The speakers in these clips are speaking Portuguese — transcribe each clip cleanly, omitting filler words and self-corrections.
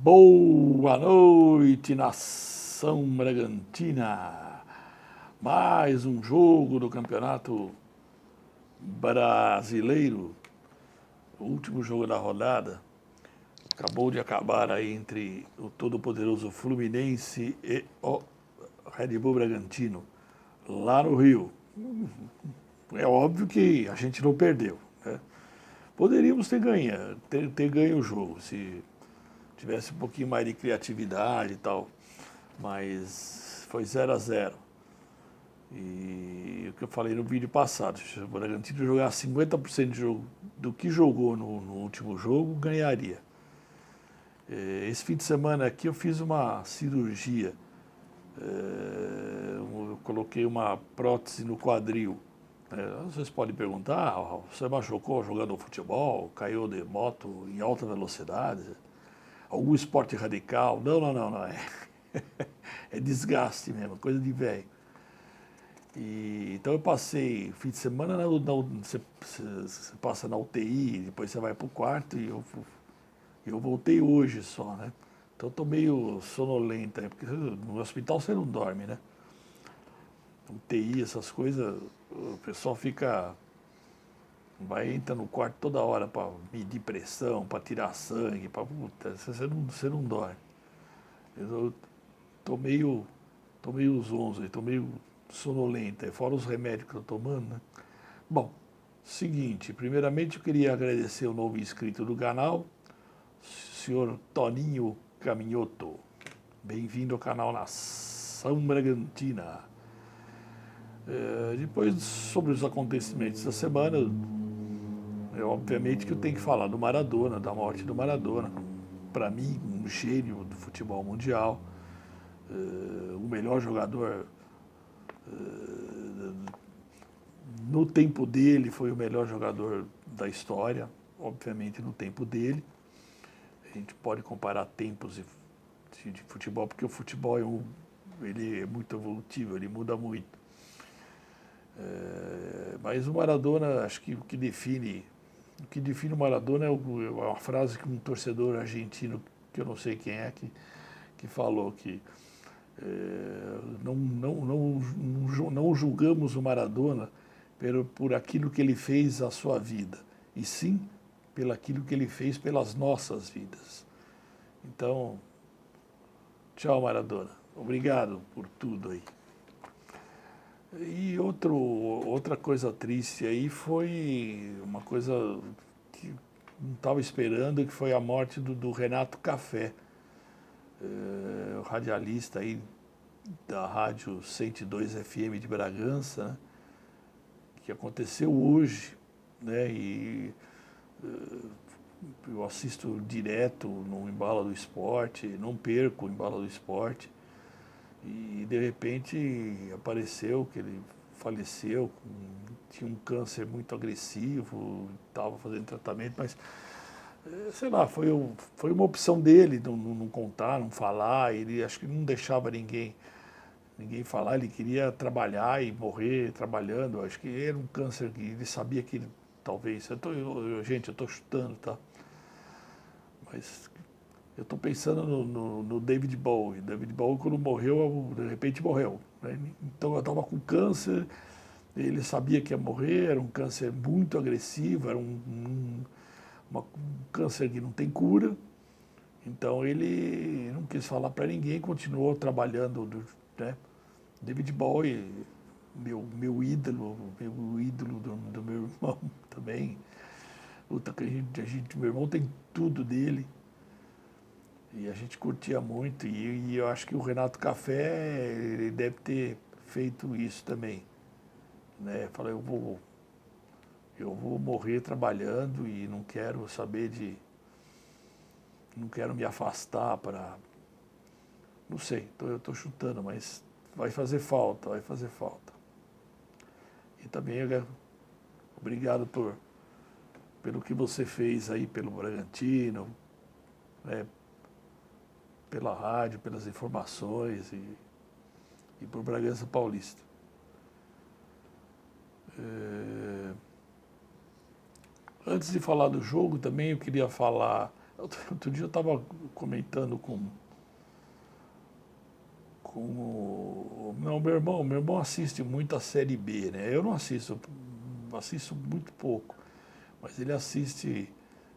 Boa noite, nação Bragantina. Mais um jogo do Campeonato Brasileiro. O último jogo da rodada. Acabou de acabar aí entre o todo-poderoso Fluminense e o Red Bull Bragantino, lá no Rio. É óbvio que a gente não perdeu, né? Poderíamos ter ganho o jogo, se tivesse um pouquinho mais de criatividade e tal, mas foi 0-0. E o que eu falei no vídeo passado, se o Bragantino jogar 50% de jogo do que jogou no último jogo, ganharia. Esse fim de semana aqui eu fiz uma cirurgia. Eu coloquei uma prótese no quadril. Vocês podem perguntar, você machucou jogando futebol, caiu de moto em alta velocidade, algum esporte radical? Não. É desgaste mesmo, coisa de velho. Então eu passei fim de semana, você passa na UTI, depois você vai para o quarto e eu voltei hoje só, né? Então eu tô meio sonolenta, porque no hospital você não dorme, né? UTI, essas coisas, o pessoal entra no quarto toda hora para medir pressão, para tirar sangue, você não dorme. Eu tô meio zonzo, tô meio sonolenta, fora os remédios que eu tô tomando, né? Bom, seguinte, primeiramente eu queria agradecer o novo inscrito do canal, senhor Toninho Caminhoto. Bem-vindo ao canal Nação Bragantina. Depois, sobre os acontecimentos da semana, obviamente que eu tenho que falar do Maradona, da morte do Maradona. Para mim, um gênio do futebol mundial, o melhor jogador no tempo dele, foi o melhor jogador da história, obviamente no tempo dele. A gente pode comparar tempos de futebol, porque o futebol ele é muito evolutivo, ele muda muito. Mas o Maradona, acho que o que define o Maradona é uma frase que um torcedor argentino, que eu não sei quem é, que falou que não julgamos o Maradona por aquilo que ele fez à sua vida, e sim pelo aquilo que ele fez pelas nossas vidas. Então, tchau, Maradona. Obrigado por tudo aí. E outra coisa triste aí foi uma coisa que não estava esperando, que foi a morte do Renato Café, o radialista aí da Rádio 102 FM de Bragança, né? Que aconteceu hoje, né? E eu assisto direto no Embala do Esporte, não perco o Embala do Esporte. E de repente apareceu que ele faleceu, tinha um câncer muito agressivo, estava fazendo tratamento, mas sei lá, foi uma opção dele não contar, não falar, ele acho que não deixava ninguém falar, ele queria trabalhar e morrer trabalhando, acho que era um câncer que ele sabia que ele, talvez, gente, eu estou chutando, tá? Mas eu estou pensando no David Bowie. David Bowie, quando morreu, de repente morreu, né? Então eu estava com câncer, ele sabia que ia morrer, era um câncer muito agressivo, era um câncer que não tem cura. Então ele não quis falar para ninguém, continuou trabalhando, né? David Bowie, meu ídolo do meu irmão também. Puta, meu irmão tem tudo dele. E a gente curtia muito, e eu acho que o Renato Café, ele deve ter feito isso também, né? Falei, eu vou morrer trabalhando e não quero não quero me afastar para, não sei, eu estou chutando, mas vai fazer falta, vai fazer falta. E também, obrigado pelo que você fez aí pelo Bragantino, né? Pela rádio, pelas informações e por Bragança Paulista. Antes de falar do jogo, também eu queria falar Outro dia eu estava comentando não, meu irmão assiste muito a Série B, né? Eu não assisto, assisto muito pouco, mas ele assiste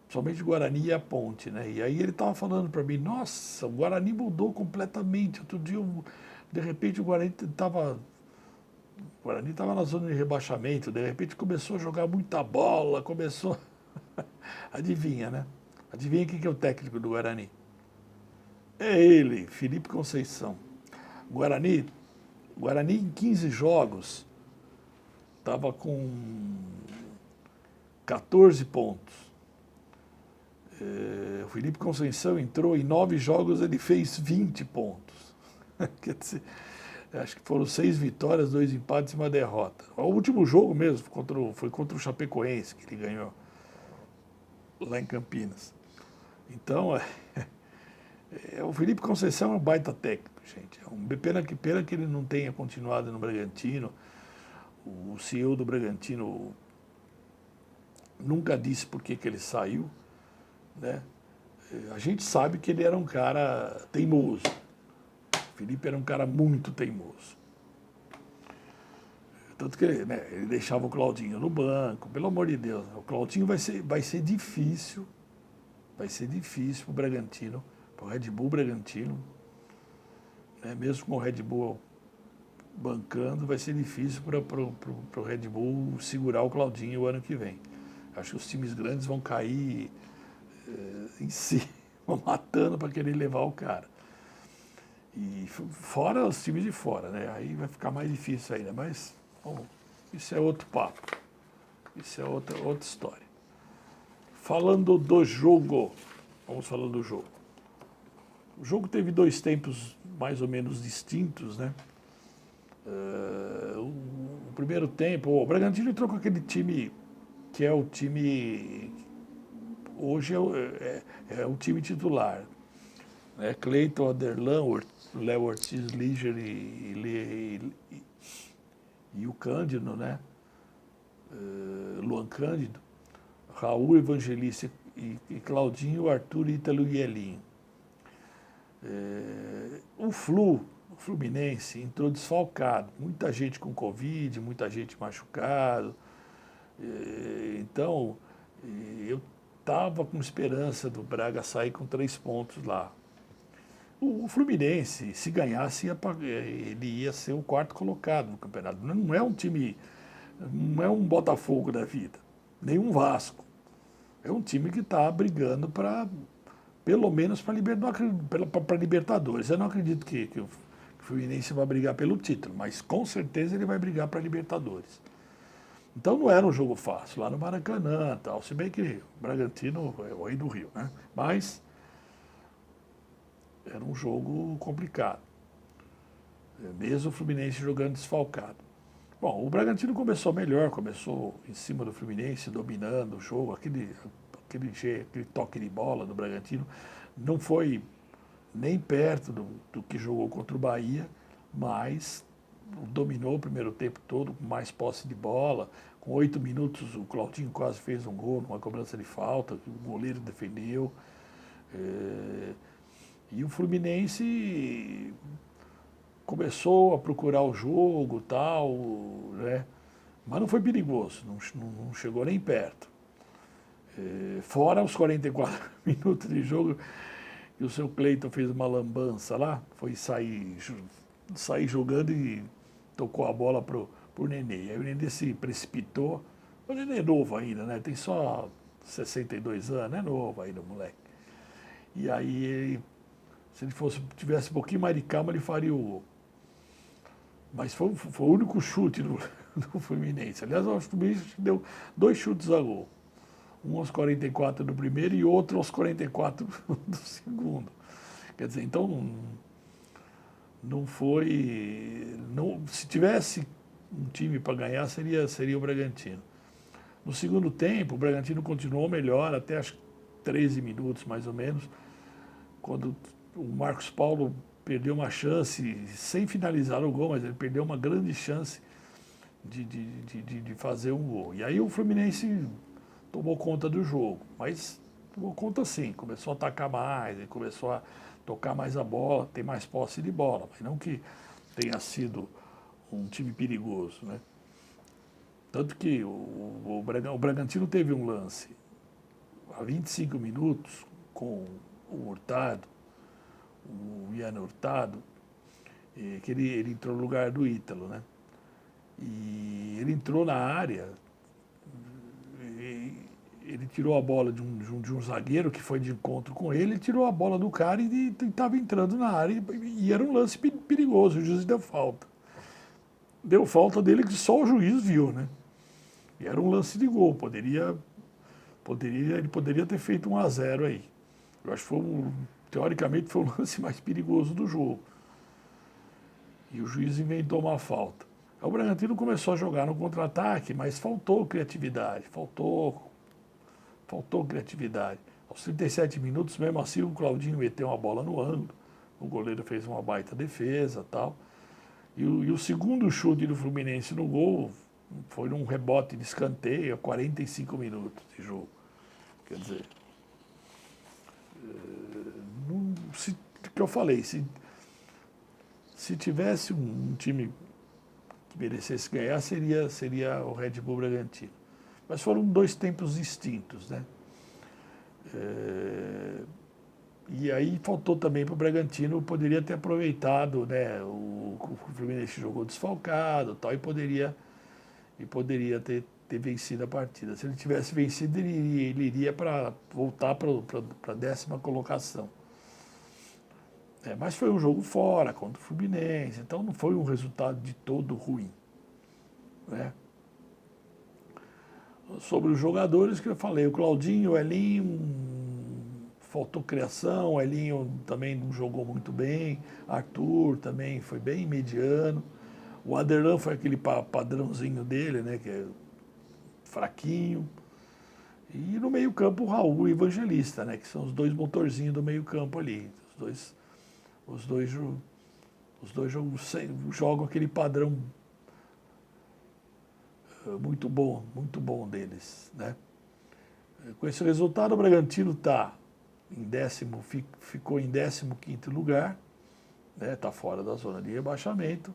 somente o Guarani e a Ponte, né? E aí ele estava falando para mim, nossa, o Guarani mudou completamente. Outro dia, de repente, o Guarani estava na zona de rebaixamento, de repente começou a jogar muita bola, começou. Adivinha, né? Adivinha quem que é o técnico do Guarani? É ele, Felipe Conceição. Guarani, Guarani em 15 jogos estava com 14 pontos. O Felipe Conceição entrou em 9 jogos, ele fez 20 pontos. Quer dizer, acho que foram 6 vitórias, 2 empates e uma derrota. O último jogo mesmo foi contra o Chapecoense, que ele ganhou lá em Campinas. Então, o Felipe Conceição é um baita técnico, gente. Pena que ele não tenha continuado no Bragantino. O CEO do Bragantino nunca disse por que ele saiu, né? A gente sabe que ele era um cara teimoso. O Felipe era um cara muito teimoso. Tanto que, né, ele deixava o Claudinho no banco. Pelo amor de Deus, o Claudinho vai ser difícil para o Bragantino, para o Red Bull Bragantino, né, mesmo com o Red Bull bancando, vai ser difícil para o Red Bull segurar o Claudinho o ano que vem. Acho que os times grandes vão cair em si, vão matando para querer levar o cara. E fora os times de fora, né? Aí vai ficar mais difícil ainda, mas bom, isso é outro papo. Isso é outra história. Falando do jogo, vamos falando do jogo. O jogo teve 2 tempos mais ou menos distintos, né? O primeiro tempo, o Bragantino entrou com aquele time que é o time hoje é o time titular, né? Cleiton, Aderlan, Léo Ortiz, Líger e o Cândido, né? Luan Cândido, Raul Evangelista e Claudinho, Arthur, Ítalo e Elinho. O Fluminense entrou desfalcado, muita gente com Covid, muita gente machucado. Então, eu estava com esperança do Braga sair com 3 pontos lá. O Fluminense, se ganhasse, ele ia ser o 4º colocado no campeonato. Não é um time, não é um Botafogo da vida, nem um Vasco. É um time que está brigando para, pelo menos para Libertadores. Eu não acredito que o Fluminense vai brigar pelo título, mas com certeza ele vai brigar para Libertadores. Então não era um jogo fácil, lá no Maracanã, tal, se bem que o Bragantino é o rei do Rio, né? Mas era um jogo complicado, mesmo o Fluminense jogando desfalcado. Bom, o Bragantino começou melhor, começou em cima do Fluminense, dominando o jogo, aquele toque de bola do Bragantino não foi nem perto do que jogou contra o Bahia, mas dominou o primeiro tempo todo, com mais posse de bola. Com 8 minutos, o Claudinho quase fez um gol, numa cobrança de falta, que o goleiro defendeu. E o Fluminense começou a procurar o jogo, tal, né? Mas não foi perigoso, não chegou nem perto. Fora os 44 minutos de jogo, que o seu Cleiton fez uma lambança lá, foi sair jogando e tocou a bola pro Nenê. Aí o Nenê se precipitou. O Nenê é novo ainda, né? Tem só 62 anos, é novo ainda o moleque. E aí, se ele tivesse um pouquinho mais de calma, ele faria o gol. Mas foi o único chute do Fluminense. Aliás, o Fluminense deu 2 chutes a gol. Um aos 44 do primeiro e outro aos 44 do segundo. Quer dizer, então não foi. Se tivesse um time para ganhar, seria o Bragantino. No segundo tempo, o Bragantino continuou melhor, até acho 13 minutos mais ou menos, quando o Marcos Paulo perdeu uma chance, sem finalizar o gol, mas ele perdeu uma grande chance de fazer um gol. E aí o Fluminense tomou conta do jogo, mas conta sim, começou a atacar mais, ele começou a tocar mais a bola, ter mais posse de bola, mas não que tenha sido um time perigoso, né? Tanto que o Bragantino teve um lance há 25 minutos com o Hurtado, o Ian Hurtado, que ele entrou no lugar do Ítalo, né? E ele entrou na área, e ele tirou a bola de um zagueiro que foi de encontro com ele, tirou a bola do cara e estava entrando na área, e era um lance perigoso, o juiz deu falta. Deu falta dele que só o juiz viu, né? E era um lance de gol, ele poderia ter feito 1-0 aí. Eu acho que teoricamente foi o lance mais perigoso do jogo. E o juiz inventou uma falta. O Bragantino começou a jogar no contra-ataque, mas faltou criatividade, faltou criatividade. Aos 37 minutos, mesmo assim, o Claudinho meteu uma bola no ângulo, o goleiro fez uma baita defesa, tal. E o segundo chute do Fluminense no gol foi num rebote de escanteio a 45 minutos de jogo. Quer dizer, o que eu falei, se tivesse um time que merecesse ganhar, seria o Red Bull Bragantino. Mas foram dois tempos distintos, né? E aí faltou também para o Bragantino, poderia ter aproveitado, né? O Fluminense jogou desfalcado, tal, e poderia ter vencido a partida. Se ele tivesse vencido, ele iria para voltar para a 10ª colocação. Mas foi um jogo fora, contra o Fluminense, então não foi um resultado de todo ruim, né? Sobre os jogadores que eu falei, o Claudinho, o Elinho, faltou criação, o Elinho também não jogou muito bem, Arthur também foi bem mediano, o Aderlan foi aquele padrãozinho dele, né, que é fraquinho, e no meio-campo o Raul e o Evangelista, né, que são os dois motorzinhos do meio-campo ali, os dois jogam aquele padrão muito bom deles, né? Com esse resultado, o Bragantino ficou em 15º lugar, né? Tá fora da zona de rebaixamento,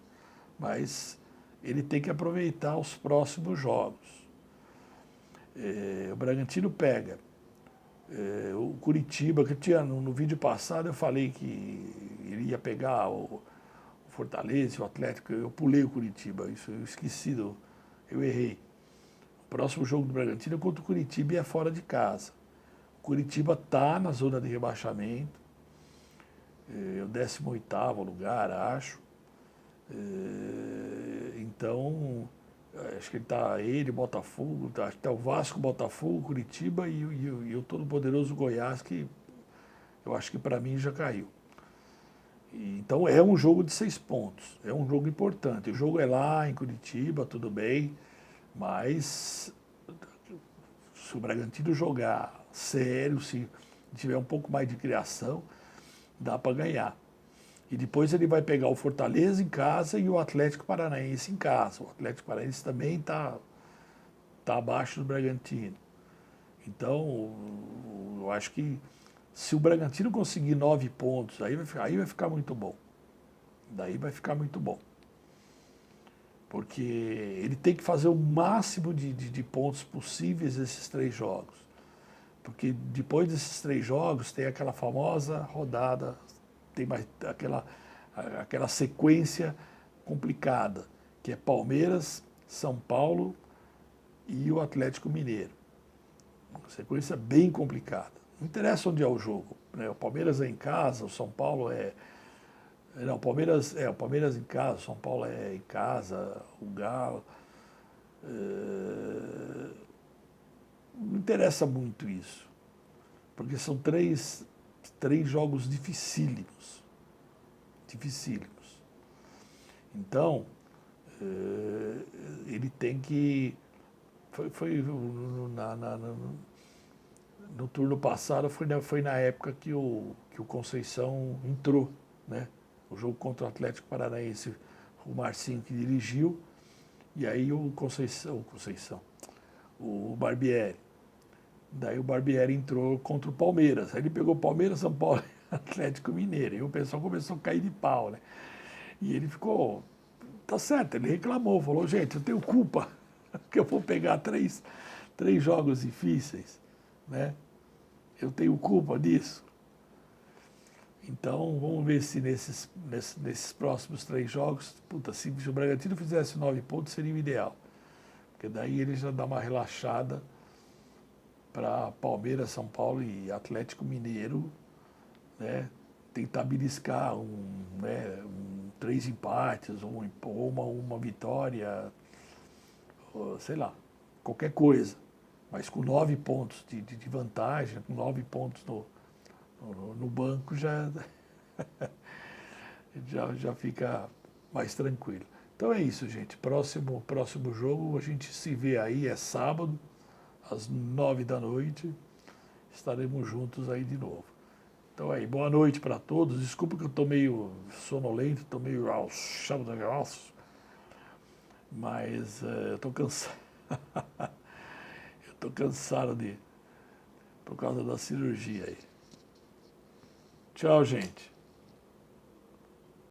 mas ele tem que aproveitar os próximos jogos. O Bragantino pega o Curitiba, que tinha no vídeo passado eu falei que ele ia pegar o Fortaleza, o Atlético, eu pulei o Curitiba, isso eu esqueci, eu errei. O próximo jogo do Bragantino é contra o Curitiba e é fora de casa. O Curitiba está na zona de rebaixamento, é o 18º lugar, acho. Então, acho que ele, Botafogo, acho que está o Vasco, Botafogo, Curitiba e o todo-poderoso Goiás, que eu acho que para mim já caiu. Então é um jogo de 6 pontos, é um jogo importante. O jogo é lá em Curitiba, tudo bem, mas se o Bragantino jogar sério, se tiver um pouco mais de criação, dá para ganhar. E depois ele vai pegar o Fortaleza em casa e o Atlético Paranaense em casa. O Atlético Paranaense também está abaixo do Bragantino. Então, eu acho que se o Bragantino conseguir 9 pontos, aí vai ficar muito bom. Daí vai ficar muito bom. Porque ele tem que fazer o máximo de pontos possíveis nesses 3 jogos. Porque depois desses 3 jogos tem aquela famosa rodada, tem mais aquela sequência complicada, que é Palmeiras, São Paulo e o Atlético Mineiro. Uma sequência bem complicada. Não interessa onde é o jogo, né? O Palmeiras é em casa, o São Paulo é... Não, o Palmeiras em casa, o São Paulo é em casa, o Galo... Não interessa muito isso, porque são três jogos dificílimos. Dificílimos. Então, ele tem que... No turno passado foi na época que o Conceição entrou, né? O jogo contra o Atlético Paranaense, o Marcinho que dirigiu, e aí o Conceição, o Barbieri. Daí o Barbieri entrou contra o Palmeiras. Aí ele pegou Palmeiras, São Paulo e Atlético Mineiro. E o pessoal começou a cair de pau, né? E ele ficou, tá certo, ele reclamou, falou, gente, eu tenho culpa, que eu vou pegar três jogos difíceis, né? Eu tenho culpa disso. Então, vamos ver se nesses próximos 3 jogos, puta, se o Bragantino fizesse 9 pontos, seria o ideal. Porque daí ele já dá uma relaxada para Palmeiras, São Paulo e Atlético Mineiro, né? Tentar beliscar né, 3 empates, ou uma vitória, ou, sei lá, qualquer coisa. Mas com 9 pontos de vantagem, com 9 pontos no banco, já fica mais tranquilo. Então é isso, gente. Próximo jogo a gente se vê aí, é sábado, às 9 da noite. Estaremos juntos aí de novo. Então aí, boa noite para todos. Desculpa que eu estou meio sonolento, estou meio mas eu estou cansado. Eu estou cansado por causa da cirurgia aí. Tchau, gente.